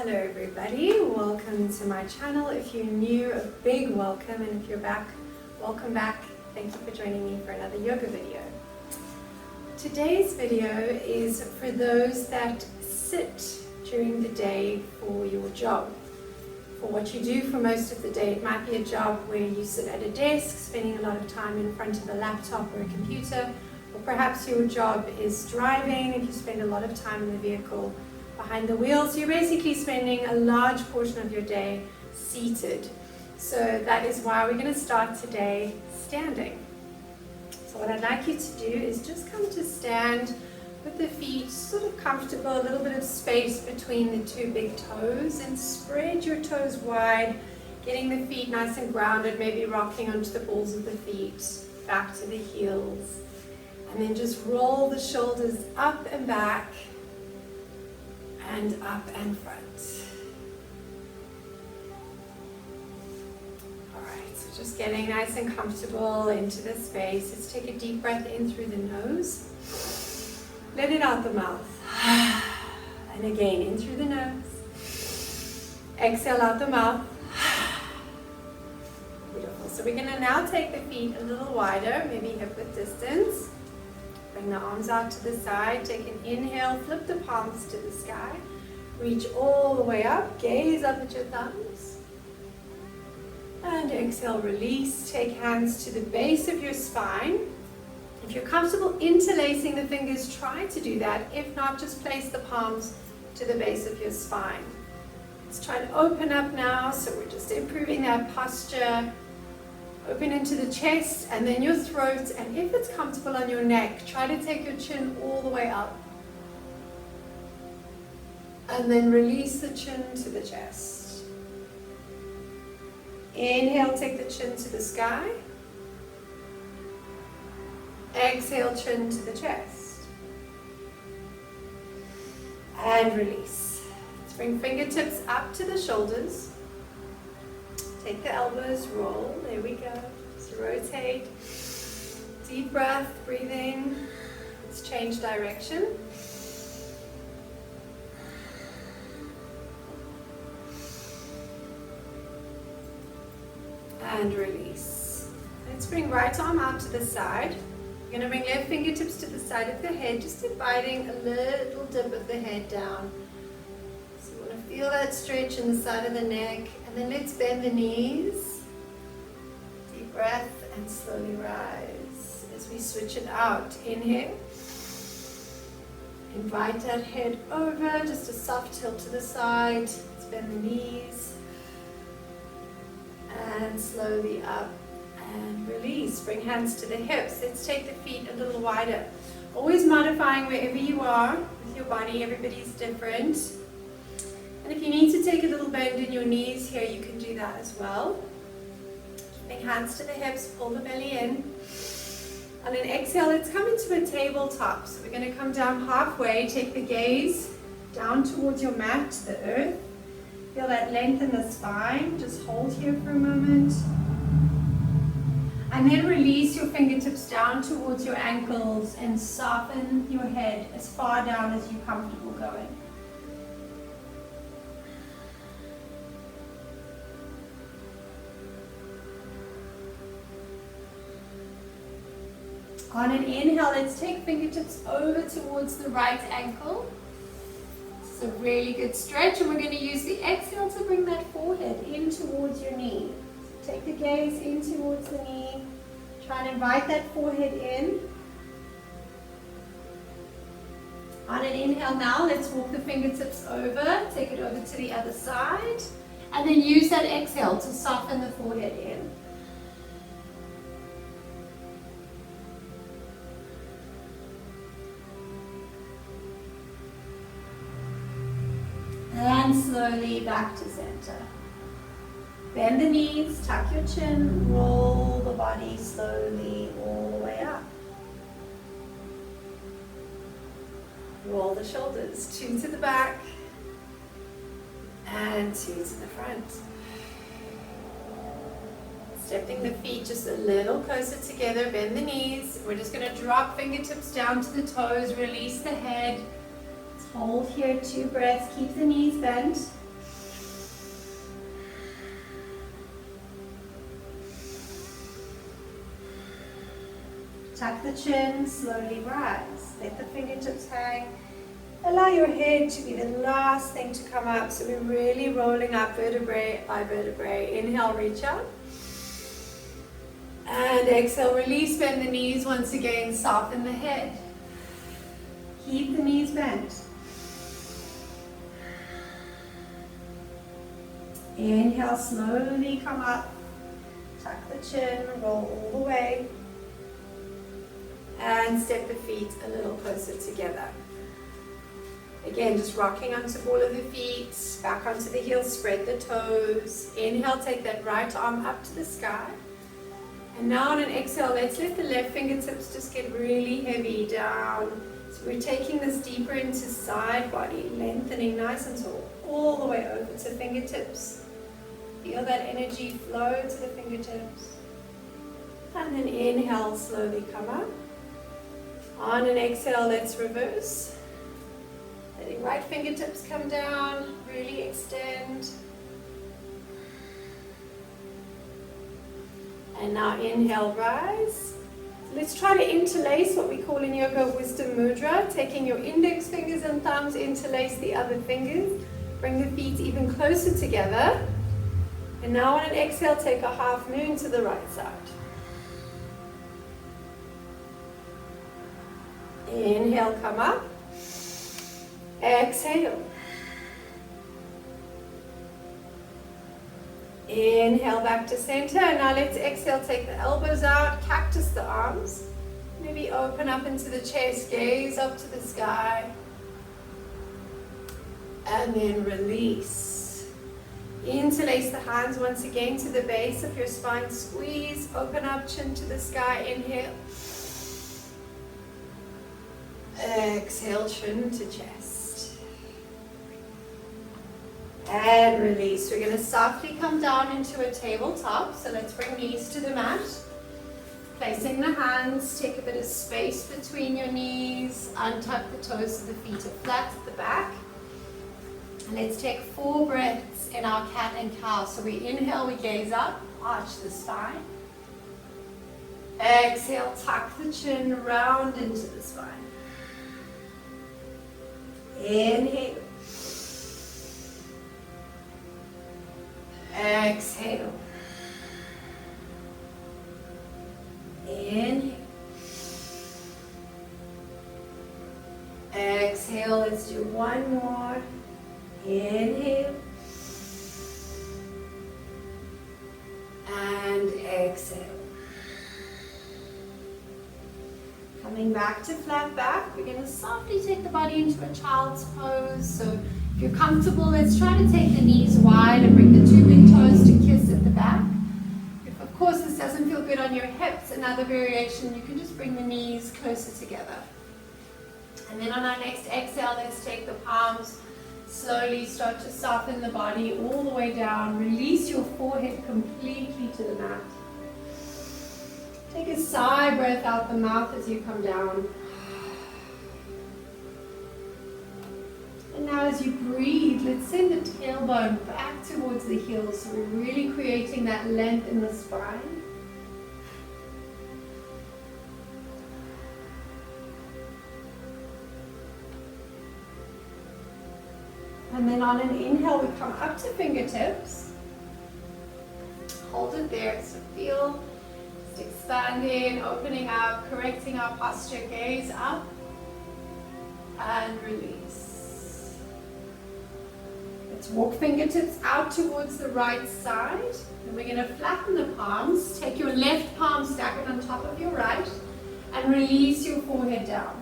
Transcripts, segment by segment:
Hello everybody, welcome to my channel. If you're new, a big welcome, and if you're back, welcome back. Thank you for joining me for another yoga video. Today's video is for those that sit during the day for your job, for what you do for most of the day. It might be a job where you sit at a desk, spending a lot of time in front of a laptop or a computer, or perhaps your job is driving and you spend a lot of time in the vehicle behind the wheel, so you're basically spending a large portion of your day seated. So that is why we're going to start today standing. So what I'd like you to do is just come to stand with the feet sort of comfortable, a little bit of space between the two big toes, and spread your toes wide, getting the feet nice and grounded, maybe rocking onto the balls of the feet, back to the heels, and then just roll the shoulders up and back, and up and front. Alright, so just getting nice and comfortable into the space. Let's take a deep breath in through the nose. Let it out the mouth. And again, in through the nose. Exhale out the mouth. Beautiful. So we're going to now take the feet a little wider, maybe hip width distance. Bring the arms out to the side, take an inhale, flip the palms to the sky, reach all the way up, gaze up at your thumbs, and exhale, release, take hands to the base of your spine. If you're comfortable interlacing the fingers, try to do that. If not, just place the palms to the base of your spine. Let's try to open up now, so we're just improving that posture. Open into the chest and then your throat, and if it's comfortable on your neck, try to take your chin all the way up. And then release the chin to the chest. Inhale, take the chin to the sky. Exhale, chin to the chest. And release. Let's bring fingertips up to the shoulders. Take the elbows, roll, there we go. Just rotate. Deep breath, breathe in. Let's change direction. And release. Let's bring right arm out to the side. You're going to bring left fingertips to the side of the head, just inviting a little dip of the head down. So you want to feel that stretch in the side of the neck. And then let's bend the knees, deep breath, and slowly rise. As we switch it out, inhale, invite that head over, just a soft tilt to the side. Let's bend the knees, and slowly up, and release. Bring hands to the hips. Let's take the feet a little wider. Always modifying wherever you are with your body, everybody's different. And if you need to take a little bend in your knees here, you can do that as well. Keeping hands to the hips, pull the belly in. And then exhale, let's come into a tabletop. So we're going to come down halfway, take the gaze down towards your mat, the earth. Feel that length in the spine. Just hold here for a moment. And then release your fingertips down towards your ankles and soften your head as far down as you're comfortable going. On an inhale, let's take fingertips over towards the right ankle. This is a really good stretch, and we're going to use the exhale to bring that forehead in towards your knee. So take the gaze in towards the knee. Try and invite that forehead in. On an inhale now, let's walk the fingertips over, take it over to the other side, and then use that exhale to soften the forehead in. And slowly back to center. Bend the knees, tuck your chin, roll the body slowly all the way up. Roll the shoulders, 2 to the back and 2 to the front. Stepping the feet just a little closer together, bend the knees. We're just going to drop fingertips down to the toes, release the head. Hold here, 2 breaths, keep the knees bent. Tuck the chin, slowly rise. Let the fingertips hang. Allow your head to be the last thing to come up. So we're really rolling up vertebrae by vertebrae. Inhale, reach up. And exhale, release, bend the knees once again, soften the head. Keep the knees bent. Inhale, slowly come up. Tuck the chin, roll all the way. And step the feet a little closer together. Again, just rocking onto the ball of the feet, back onto the heels, spread the toes. Inhale, take that right arm up to the sky. And now on an exhale, let's let the left fingertips just get really heavy down. So we're taking this deeper into side body, lengthening nice and tall, all the way over to fingertips. Feel that energy flow to the fingertips. And then inhale, slowly come up. On an exhale, let's reverse. Letting right fingertips come down, really extend. And now inhale, rise. Let's try to interlace what we call in yoga wisdom mudra, taking your index fingers and thumbs, interlace the other fingers. Bring the feet even closer together. And now on an exhale, take a half moon to the right side. Inhale, come up. Exhale. Inhale back to center. Now let's exhale, take the elbows out, cactus the arms. Maybe open up into the chest, gaze up to the sky. And then release. Interlace the hands once again to the base of your spine. Squeeze, open up, chin to the sky. Inhale. Exhale, chin to chest. And release. We're going to softly come down into a tabletop. So let's bring knees to the mat. Placing the hands, take a bit of space between your knees. Untuck the toes so the feet are flat at the back. And let's take 4 breaths in our cat and cow. So we inhale, we gaze up, arch the spine. Exhale, tuck the chin, round into the spine. Inhale. Exhale. Inhale. Exhale. Let's do one more. Inhale. And exhale. Coming back to flat back, we're going to softly take the body into a child's pose. So if you're comfortable, let's try to take the knees wide and bring the 2 big toes to kiss at the back. If of course this doesn't feel good on your hips, another variation, you can just bring the knees closer together. And then on our next exhale, let's take the palms, slowly start to soften the body all the way down. Release your forehead completely to the mat. Take a sigh breath out the mouth as you come down. And now as you breathe, let's send the tailbone back towards the heels. So we're really creating that length in the spine. And then on an inhale, we come up to fingertips. Hold it there, so feel just expanding, opening up, correcting our posture, gaze up and release. Let's walk fingertips out towards the right side. And we're going to flatten the palms. Take your left palm, stack it on top of your right, and release your forehead down.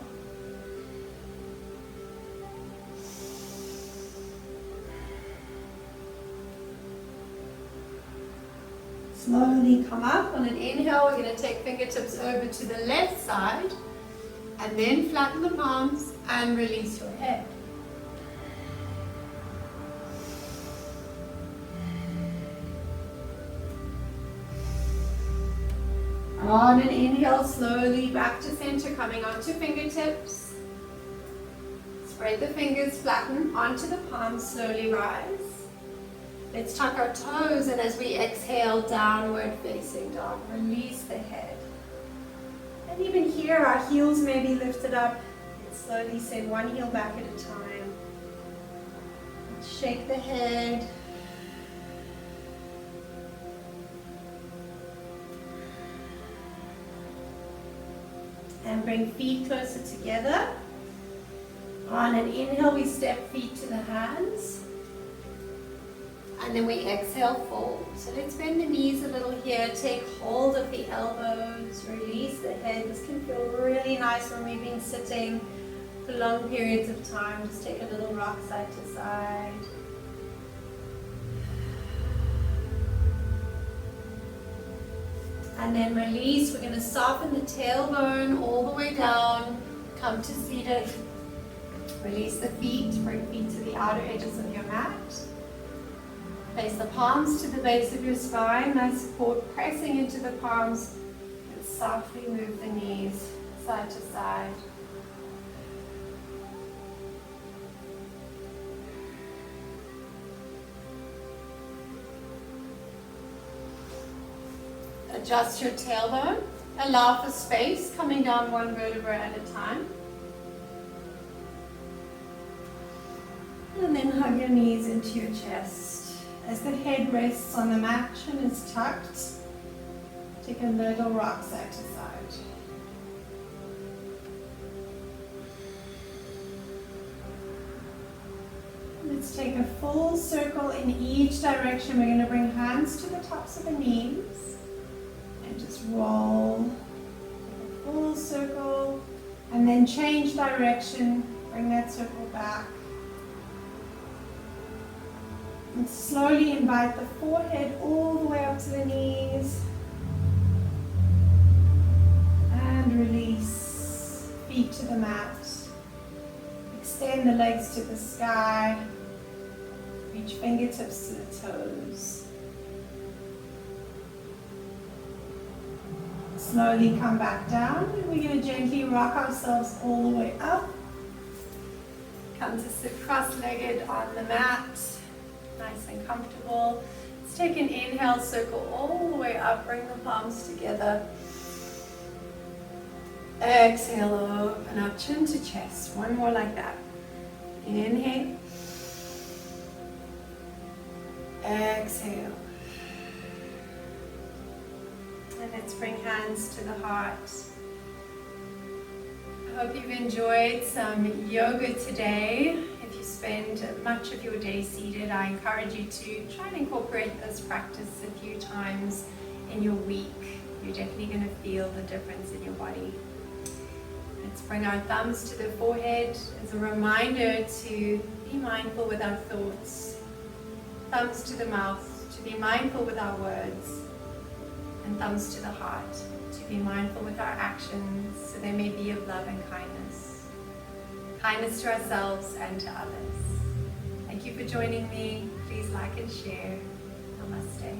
Slowly come up. On an inhale, we're going to take fingertips over to the left side and then flatten the palms and release your head. On an inhale, slowly back to center, coming onto fingertips. Spread the fingers, flatten onto the palms, slowly rise. Let's tuck our toes, and as we exhale, downward facing dog. Release the head. And even here, our heels may be lifted up. And slowly send one heel back at a time. Shake the head. And bring feet closer together. On an inhale, we step feet to the hands. And then we exhale, fold. So let's bend the knees a little here. Take hold of the elbows. Release the head. This can feel really nice when we've been sitting for long periods of time. Just take a little rock side to side. And then release. We're going to soften the tailbone all the way down. Come to seated. Release the feet. Bring feet to the outer edges of your mat. Place the palms to the base of your spine. Nice support pressing into the palms. And softly move the knees side to side. Adjust your tailbone. Allow for space, coming down one vertebra at a time. And then hug your knees into your chest. As the head rests on the mat, chin is tucked. Take a little rock side to side. Let's take a full circle in each direction. We're going to bring hands to the tops of the knees. And just roll. Take a full circle. And then change direction. Bring that circle back. And slowly invite the forehead all the way up to the knees. And release. Feet to the mat. Extend the legs to the sky. Reach fingertips to the toes. Slowly come back down. And we're going to gently rock ourselves all the way up. Come to sit cross-legged on the mat. Nice and comfortable. Let's take an inhale, circle all the way up, bring the palms together. Exhale, open up, chin to chest. One more like that. Inhale. Exhale. And let's bring hands to the heart. I hope you've enjoyed some yoga today. If you spend much of your day seated, I encourage you to try and incorporate this practice a few times in your week. You're definitely going to feel the difference in your body. Let's bring our thumbs to the forehead as a reminder to be mindful with our thoughts. Thumbs to the mouth, to be mindful with our words. And thumbs to the heart, to be mindful with our actions so they may be of love and kindness. Kindness to ourselves and to others. Thank you for joining me. Please like and share. Namaste.